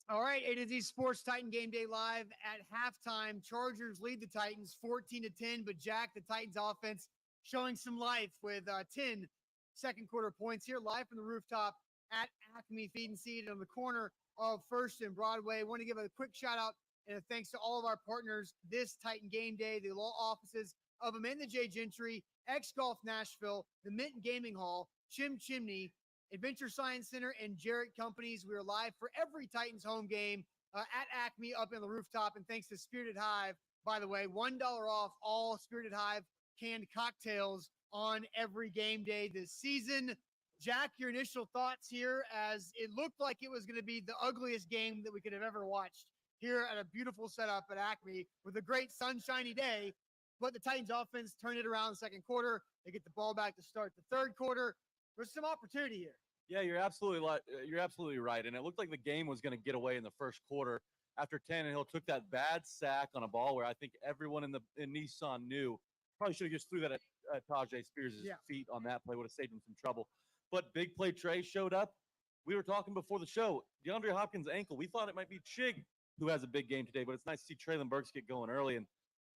All right, A to Z Sports Titan Game Day live at halftime. Chargers lead the Titans 14-10, but Jack, the Titans offense, showing some life with 10 second quarter points here live from the rooftop at ACME Feed and Seed on the corner of First and Broadway. Want to give a quick shout out and a thanks to all of our partners this Titan Game Day, the law offices of Amanda J. Gentry, X Golf Nashville, the Mint Gaming Hall, Chimney, Adventure Science Center, and Jarrett Companies. We are live for every Titans home game at Acme up in the rooftop. And thanks to Spirited Hive, by the way, $1 off all Spirited Hive canned cocktails on every game day this season. Jack, your initial thoughts here, as it looked like it was going to be the ugliest game that we could have ever watched here at a beautiful setup at Acme with a great sunshiny day. But the Titans offense turned it around in the second quarter. They get the ball back to start the third quarter. There's some opportunity here. Yeah, you're absolutely right. And it looked like the game was going to get away in the first quarter after Tannehill took that bad sack on a ball where I think everyone in Nissan knew probably should have just threw that at Tajay Spears' feet on that play. Would have saved him some trouble. But big play Trey showed up. We were talking before the show. DeAndre Hopkins' ankle. We thought it might be Chig who has a big game today, but it's nice to see Treylon Burks get going early. And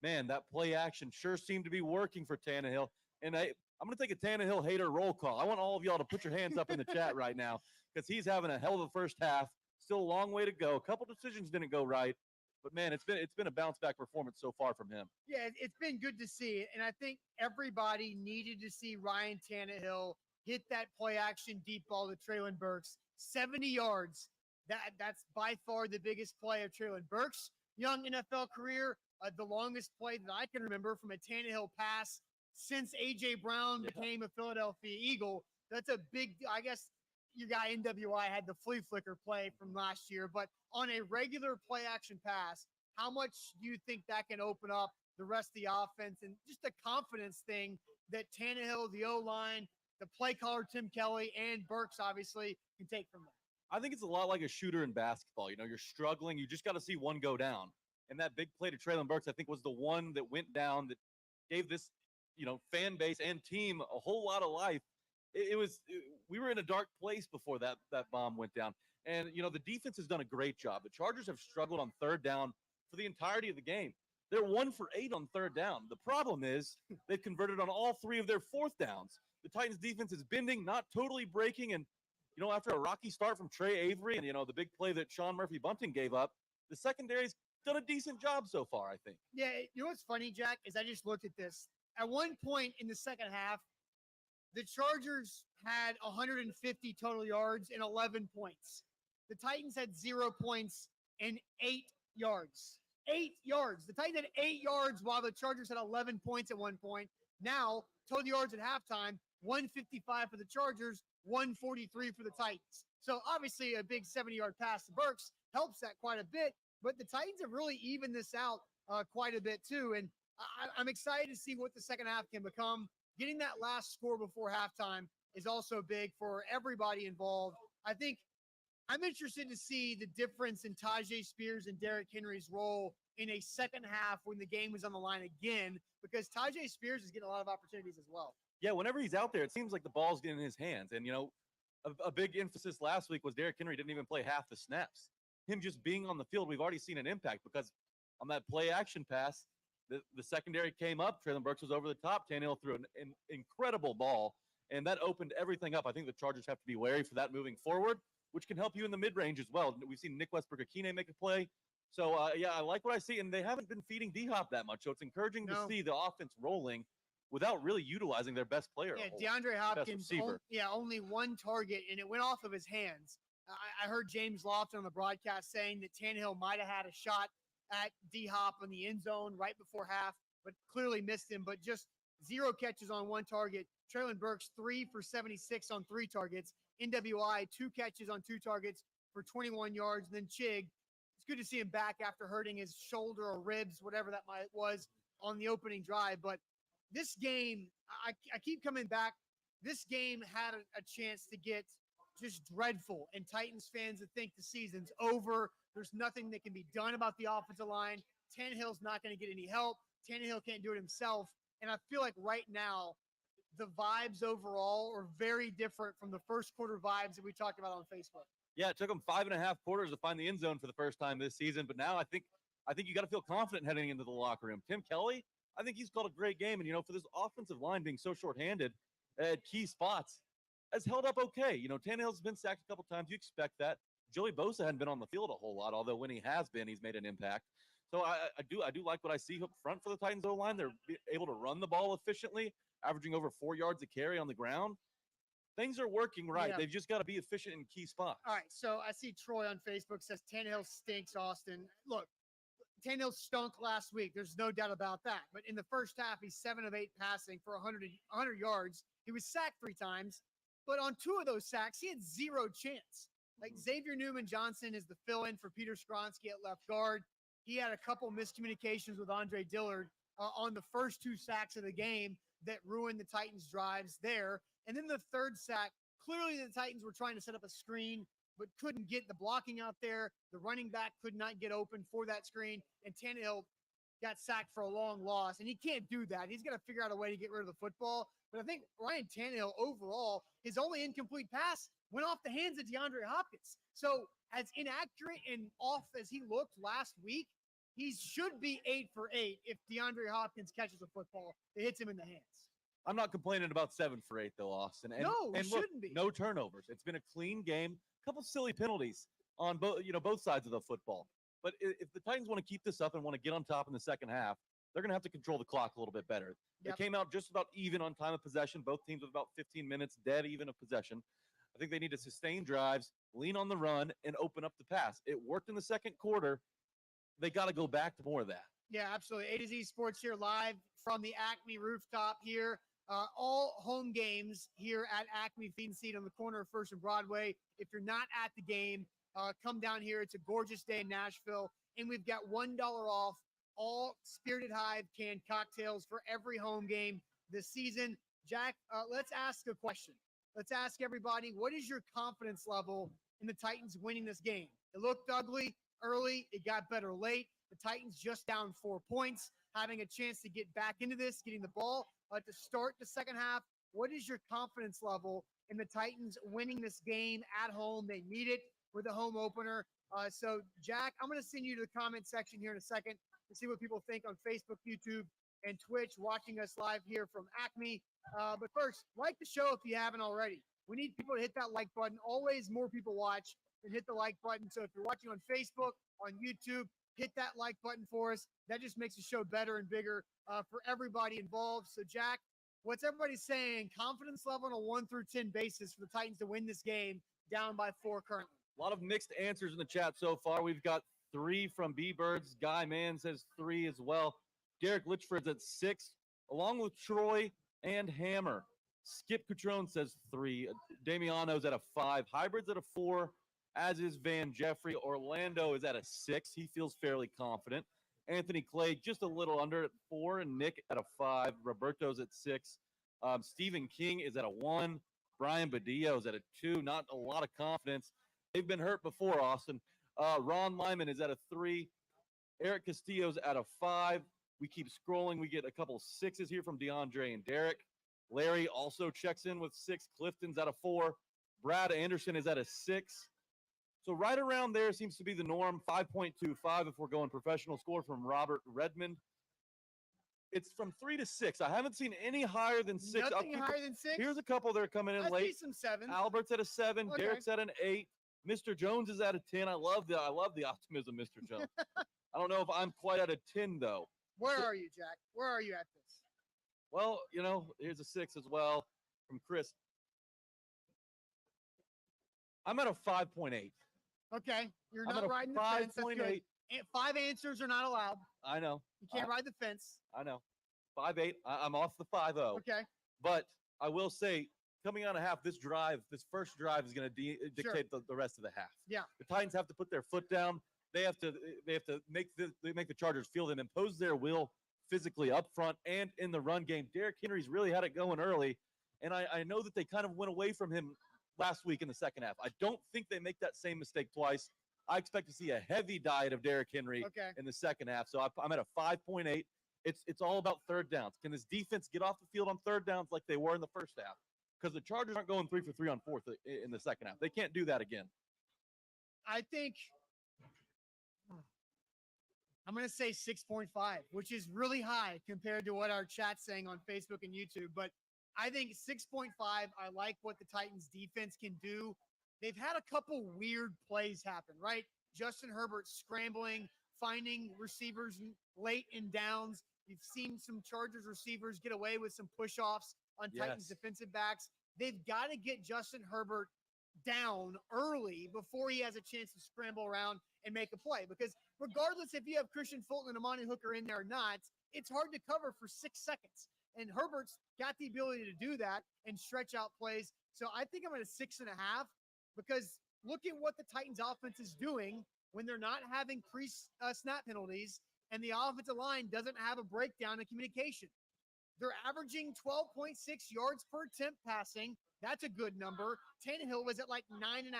man, that play action sure seemed to be working for Tannehill. And I'm going to take a Tannehill hater roll call. I want all of y'all to put your hands up in the chat right now because he's having a hell of a first half. Still a long way to go. A couple decisions didn't go right, but man, it's been a bounce back performance so far from him. Yeah, it's been good to see it, and I think everybody needed to see Ryan Tannehill hit that play action deep ball to Treylon Burks, 70 yards. That's by far the biggest play of Treylon Burks' young NFL career. The longest play that I can remember from a Tannehill pass since A.J. Brown became a Philadelphia Eagle. That's a big, I guess your guy NWI had the flea flicker play from last year, but on a regular play action pass, how much do you think that can open up the rest of the offense and just a confidence thing that Tannehill, the O-line, the play caller Tim Kelly, and Burks obviously can take from that? I think it's a lot like a shooter in basketball. You know, you're struggling. You just got to see one go down. And that big play to Treylon Burks, I think, was the one that went down that gave this, fan base and team a whole lot of life. We were in a dark place before that bomb went down. And, the defense has done a great job. The Chargers have struggled on third down for the entirety of the game. They're 1 for 8 on third down. The problem is they've converted on all 3 of their fourth downs. The Titans defense is bending, not totally breaking. And, after a rocky start from Trey Avery and, the big play that Sean Murphy-Bunting gave up, the secondary's done a decent job so far, I think. Yeah, what's funny, Jack, is I just looked at this. At one point in the second half, the Chargers had 150 total yards and 11 points. The Titans had 0 points and 8 yards. 8 yards. The Titans had 8 yards while the Chargers had 11 points at one point. Now, total yards at halftime, 155 for the Chargers, 143 for the Titans. So obviously a big 70-yard pass to Burks helps that quite a bit, but the Titans have really evened this out quite a bit too. And I'm excited to see what the second half can become. Getting that last score before halftime is also big for everybody involved. I think I'm interested to see the difference in Tajay Spears and Derrick Henry's role in a second half when the game was on the line again, because Tajay Spears is getting a lot of opportunities as well. Yeah, whenever he's out there, it seems like the ball's getting in his hands. And, a big emphasis last week was Derrick Henry didn't even play half the snaps. Him just being on the field, we've already seen an impact because on that play action pass, the secondary came up. Treylon Burks was over the top. Tannehill threw an incredible ball, and that opened everything up. I think the Chargers have to be wary for that moving forward, which can help you in the mid-range as well. We've seen Nick Westbrook-Akine make a play. So, I like what I see, and they haven't been feeding D-Hop that much, so it's encouraging to see the offense rolling without really utilizing their best player. Yeah, DeAndre Hopkins, only one target, and it went off of his hands. I heard James Lofton on the broadcast saying that Tannehill might have had a shot at D-Hop in the end zone right before half, but clearly missed him. But just 0 catches on 1 target. Treylon Burks, 3 for 76 on 3 targets. NWI, 2 catches on 2 targets for 21 yards. And then Chig, it's good to see him back after hurting his shoulder or ribs, whatever that was on the opening drive. But this game, I keep coming back. This game had a chance to get just dreadful, and Titans fans that think the season's over. There's nothing that can be done about the offensive line. Tannehill's not going to get any help. Tannehill can't do it himself. And I feel like right now, the vibes overall are very different from the first quarter vibes that we talked about on Facebook. Yeah, it took them 5.5 quarters to find the end zone for the first time this season. But now I think you got to feel confident heading into the locker room. Tim Kelly, I think he's called a great game. And, for this offensive line being so shorthanded at key spots, has held up okay. Tannehill's been sacked a couple times. You expect that. Joey Bosa hadn't been on the field a whole lot, although when he has been, he's made an impact. So I do like what I see up front for the Titans O-line. They're able to run the ball efficiently, averaging over 4 yards a carry on the ground. Things are working right. Yeah. They've just got to be efficient in key spots. All right, so I see Troy on Facebook says Tannehill stinks, Austin. Look, Tannehill stunk last week. There's no doubt about that. But in the first half, he's 7 of 8 passing for 100 yards. He was sacked 3 times. But on 2 of those sacks, he had 0 chance. Like Xavier Newman-Johnson is the fill-in for Peter Skronsky at left guard. He had a couple miscommunications with Andre Dillard on the first 2 sacks of the game that ruined the Titans' drives there. And then the third sack, clearly the Titans were trying to set up a screen, but couldn't get the blocking out there. The running back could not get open for that screen, and Tannehill got sacked for a long loss. And he can't do that. He's got to figure out a way to get rid of the football. But I think Ryan Tannehill overall, his only incomplete pass went off the hands of DeAndre Hopkins. So as inaccurate and off as he looked last week, he should be 8 for 8 if DeAndre Hopkins catches a football that hits him in the hands. I'm not complaining about 7 for 8 though, Austin. And, no, and shouldn't look, be. No turnovers. It's been a clean game. A couple silly penalties on both sides of the football. But if the Titans want to keep this up and want to get on top in the second half, they're going to have to control the clock a little bit better. Yep. They came out just about even on time of possession. Both teams with about 15 minutes dead even of possession. I think they need to sustain drives, lean on the run, and open up the pass. It worked in the second quarter. They got to go back to more of that. Yeah, absolutely. A to Z Sports here live from the ACME rooftop here. All home games here at ACME Feed and Seed on the corner of First and Broadway. If you're not at the game, come down here. It's a gorgeous day in Nashville. And we've got $1 off all Spirited Hive canned cocktails for every home game this season. Jack, let's ask a question. Let's ask everybody, what is your confidence level in the Titans winning this game? It looked ugly early. It got better late. The Titans just down 4 points, having a chance to get back into this, getting the ball to start the second half. What is your confidence level in the Titans winning this game at home? They need it with the home opener. So, Jack, I'm going to send you to the comment section here in a second to see what people think on Facebook, YouTube, and Twitch, watching us live here from ACME. But first, like the show if you haven't already. We need people to hit that like button. Always more people watch and hit the like button. So if you're watching on Facebook, on YouTube, hit that like button for us. That just makes the show better and bigger for everybody involved. So, Jack, what's everybody saying? Confidence level on a 1 through 10 basis for the Titans to win this game, down by 4 currently. A lot of mixed answers in the chat so far. We've got 3 from B-Birds. Guy Mann says 3 as well. Derek Litchford's at 6, along with Troy and Hammer. Skip Cutrone says 3. Damiano's at a 5. Hybrid's at a 4, as is Van Jeffrey. Orlando is at a 6. He feels fairly confident. Anthony Clay just a little under at 4, and Nick at a 5. Roberto's at 6. Stephen King is at a 1. Brian Badillo is at a 2. Not a lot of confidence. They've been hurt before, Austin. Ron Lyman is at a 3. Eric Castillo's at a 5. We keep scrolling. We get a couple 6s here from DeAndre and Derek. Larry also checks in with 6. Clifton's at a 4. Brad Anderson is at a 6. So right around there seems to be the norm. 5.25 if we're going professional score from Robert Redmond. It's from 3 to 6. I haven't seen any higher than 6. Nothing higher than 6? Here's a couple that are coming in I late. see some 7s. Albert's at a 7. Okay. Derek's at an 8. Mr. Jones is at a 10. I love the optimism, Mr. Jones. I don't know if I'm quite at a 10 though. Where are you, Jack? Where are you at this? Well, here's a 6 as well from Chris. I'm at a 5.8. Okay, you're I'm not at a riding the fence. That's good. 5.8. 5 answers are not allowed. I know. You can't ride the fence. I know. 5.8. I'm off the 5.0. Okay. But I will say, coming on a half, this first drive is going to dictate the rest of the half. Yeah. The Titans have to put their foot down. They have to make the Chargers feel them, impose their will physically up front and in the run game. Derrick Henry's really had it going early, and I know that they kind of went away from him last week in the second half. I don't think they make that same mistake twice. I expect to see a heavy diet of Derrick Henry in the second half. So I'm at a 5.8. It's all about third downs. Can this defense get off the field on third downs like they were in the first half? Because the Chargers aren't going 3 for 3 on fourth in the second half. They can't do that again. I think I'm going to say 6.5, which is really high compared to what our chat's saying on Facebook and YouTube. But I think 6.5, I like what the Titans defense can do. They've had a couple weird plays happen, right? Justin Herbert scrambling, finding receivers late in downs. You've seen some Chargers receivers get away with some push-offs on Titans defensive backs. They've got to get Justin Herbert down early before he has a chance to scramble around and make a play. Because regardless if you have Christian Fulton and Amani Hooker in there or not, it's hard to cover for 6 seconds. And Herbert's got the ability to do that and stretch out plays. So I think I'm at a 6.5 because look at what the Titans offense is doing when they're not having pre-snap penalties and the offensive line doesn't have a breakdown in communication. They're averaging 12.6 yards per attempt passing. That's a good number. Tannehill was at like 9.5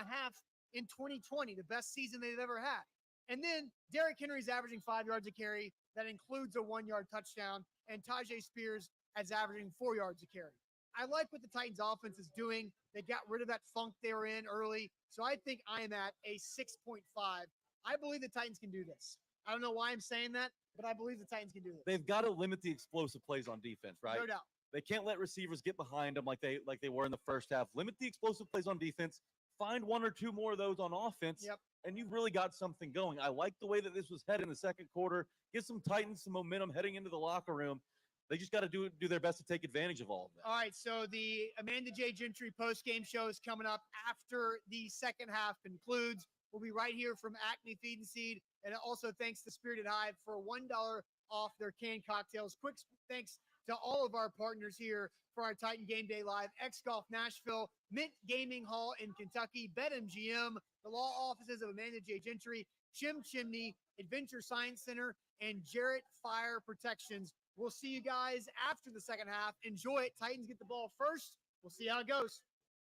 in 2020, the best season they've ever had. And then Derrick Henry's averaging 5 yards a carry. That includes a 1-yard touchdown. And Tajay Spears is averaging 4 yards a carry. I like what the Titans offense is doing. They got rid of that funk they were in early. So I think I am at a 6.5. I believe the Titans can do this. I don't know why I'm saying that, but I believe the Titans can do this. They've got to limit the explosive plays on defense, right? No doubt. They can't let receivers get behind them like they were in the first half. Limit the explosive plays on defense. Find 1 or 2 more of those on offense, and you've really got something going. I like the way that this was headed in the second quarter. Give some Titans some momentum heading into the locker room. They just got to do their best to take advantage of all of that. All right, so the Amanda J. Gentry post-game show is coming up after the second half concludes. We'll be right here from Acme Feed and Seed. And also thanks to Spirited Hive for $1 off their canned cocktails. Quick thanks to all of our partners here for our Titan Game Day Live. X-Golf Nashville, Mint Gaming Hall in Kentucky, BetMGM, the law offices of Amanda J. Gentry, Jim Chimney, Adventure Science Center, and Jarrett Fire Protections. We'll see you guys after the second half. Enjoy it. Titans get the ball first. We'll see how it goes.